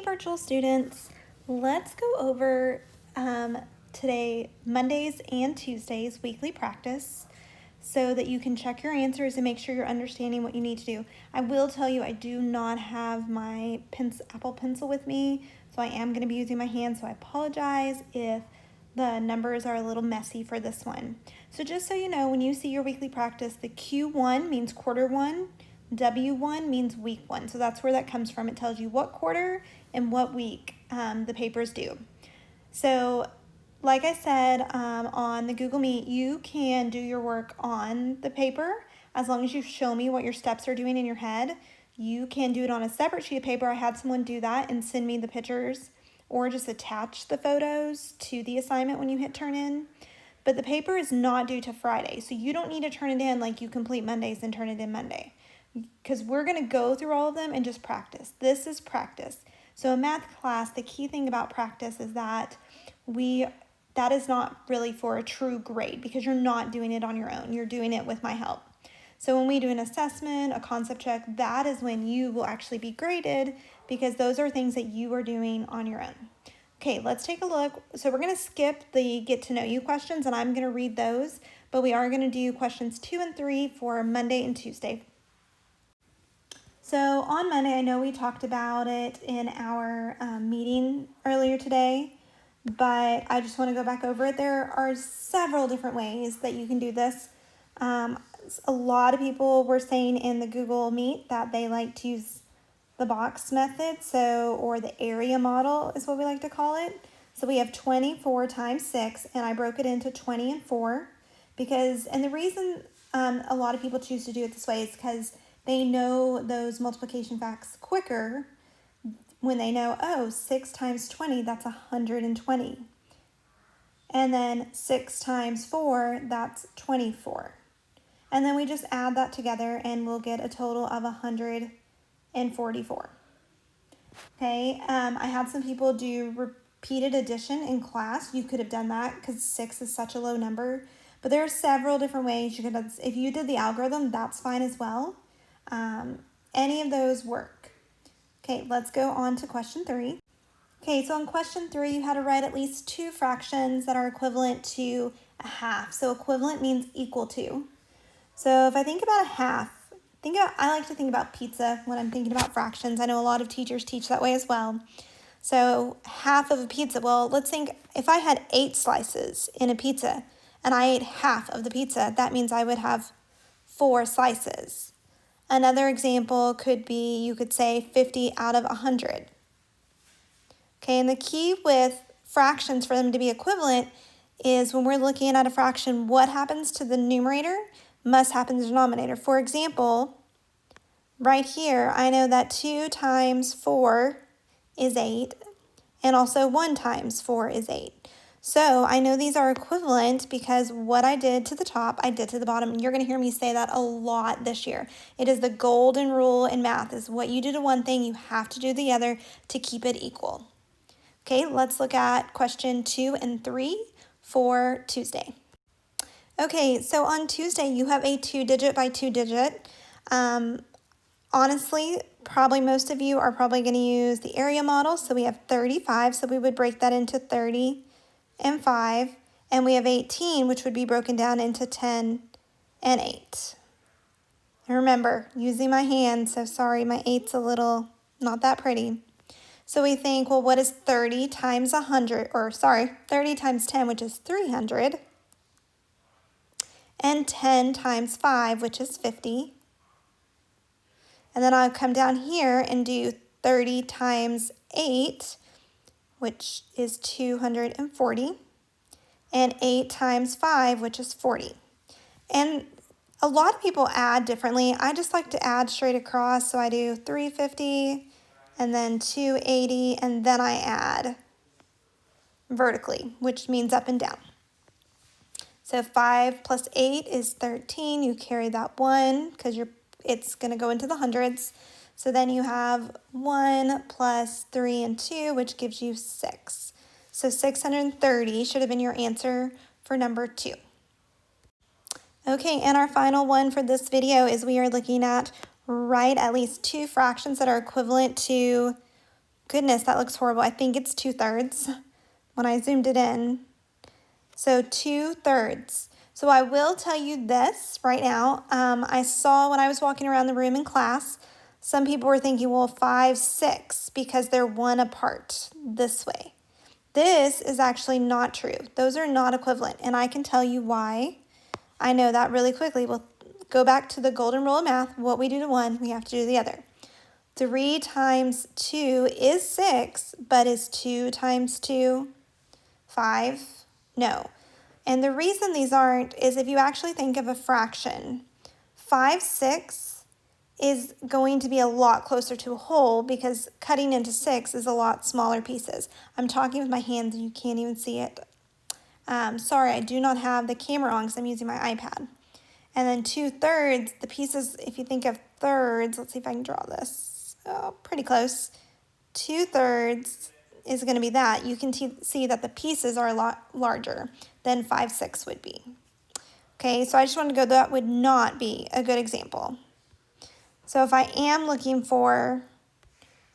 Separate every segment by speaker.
Speaker 1: virtual students, let's go over today Mondays and Tuesdays weekly practice so that you can check your answers and make sure you're understanding what you need to do. I will tell you I do not have my Apple Pencil with me, so I am going to be using my hand, so I apologize if the numbers are a little messy for this one. So just so you know, when you see your weekly practice, the Q1 means quarter one, W1 means week one. So that's where that comes from. It tells you what quarter and what week the papers due. So like I said on the Google Meet, you can do your work on the paper as long as you show me what your steps are doing in your head. You can do it on a separate sheet of paper. I had someone do that and send me the pictures, or just attach the photos to the assignment when you hit turn in. But the paper is not due to Friday, so you don't need to turn it in like you complete Mondays and turn it in Monday, because we're going to go through all of them and just practice. This is practice. So in math class, the key thing about practice is that that is not really for a true grade, because you're not doing it on your own. You're doing it with my help. So when we do an assessment, a concept check, that is when you will actually be graded, because those are things that you are doing on your own. Okay, let's take a look. So we're going to skip the get to know you questions, and I'm going to read those, but we are going to do questions 2 and 3 for Monday and Tuesday. So on Monday, I know we talked about it in our meeting earlier today, but I just want to go back over it. There are several different ways that you can do this. A lot of people were saying in the Google Meet that they like to use the box method, or the area model is what we like to call it. So we have 24 times 6, and I broke it into 20 and 4, and the reason a lot of people choose to do it this way is because they know those multiplication facts quicker when they know, 6 times 20, that's 120. And then 6 times 4, that's 24. And then we just add that together and we'll get a total of 144. Okay, I had some people do repeated addition in class. You could have done that because 6 is such a low number. But there are several different ways you could, if you did the algorithm, that's fine as well. Any of those work. Okay, let's go on to question 3. Okay, so on question 3, you had to write at least 2 fractions that are equivalent to a half. So equivalent means equal to. So if I think about a half, I like to think about pizza when I'm thinking about fractions. I know a lot of teachers teach that way as well. So half of a pizza, well, let's think if I had 8 slices in a pizza and I ate half of the pizza, that means I would have 4 slices. Another example could be, you could say 50 out of 100. Okay, and the key with fractions for them to be equivalent is when we're looking at a fraction, what happens to the numerator must happen to the denominator. For example, right here, I know that 2 times 4 is 8, and also 1 times 4 is 8. So I know these are equivalent because what I did to the top, I did to the bottom. And you're going to hear me say that a lot this year. It is the golden rule in math, is what you do to one thing, you have to do the other to keep it equal. Okay, let's look at question 2 and 3 for Tuesday. Okay, so on Tuesday, you have a 2-digit by 2-digit. Honestly, probably most of you are probably going to use the area model. So we have 35, so we would break that into 30 and 5. And we have 18, which would be broken down into 10 and 8. And remember, using my hand, so sorry, my 8's a little not that pretty. So we think, well, what is 30 times 100, 30 times 10, which is 300, and 10 times 5, which is 50. And then I'll come down here and do 30 times 8, which is 240, and 8 times 5, which is 40. And a lot of people add differently. I just like to add straight across, so I do 350, and then 280, and then I add vertically, which means up and down. So 5 plus 8 is 13. You carry that 1 because it's going to go into the hundreds. So then you have 1 plus 3 and 2, which gives you 6. So 630 should have been your answer for number 2. Okay, and our final one for this video is we are looking at write at least 2 fractions that are equivalent to Goodness, that looks horrible. I think it's 2/3 when I zoomed it in. So 2/3. So I will tell you this right now. I saw when I was walking around the room in class, some people were thinking, well, 5, 6, because they're one apart this way. This is actually not true. Those are not equivalent, and I can tell you why. I know that really quickly. We'll go back to the golden rule of math. What we do to one, we have to do to the other. 3 times 2 is 6, but is 2 times 2 5? No. And the reason these aren't is if you actually think of a fraction, 5/6 is going to be a lot closer to a whole because cutting into 6 is a lot smaller pieces. I'm talking with my hands and you can't even see it. Sorry, I do not have the camera on because I'm using my iPad. And then 2/3, the pieces, if you think of thirds, let's see if I can draw this. Oh, pretty close. 2/3 is going to be that. You can see that the pieces are a lot larger than 5/6 would be. Okay, so I just wanted to go, that would not be a good example. So if I am looking for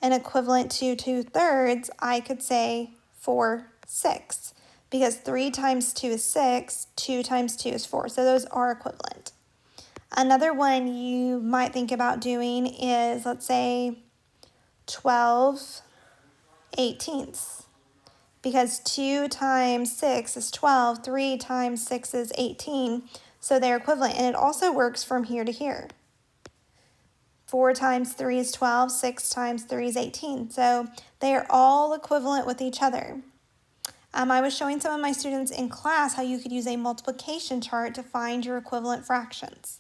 Speaker 1: an equivalent to 2/3, I could say 4/6 because 3 times 2 is 6, 2 times 2 is 4. So those are equivalent. Another one you might think about doing is, let's say, 12/18 because 2 times 6 is 12, 3 times 6 is 18, so they're equivalent, and it also works from here to here. 4 times 3 is 12, 6 times 3 is 18, so they are all equivalent with each other. I was showing some of my students in class how you could use a multiplication chart to find your equivalent fractions.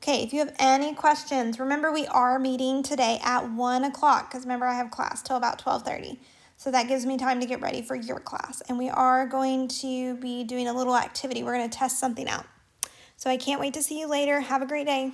Speaker 1: Okay, if you have any questions, remember we are meeting today at 1 o'clock because remember I have class till about 12:30. So that gives me time to get ready for your class. And we are going to be doing a little activity. We're going to test something out. So I can't wait to see you later. Have a great day.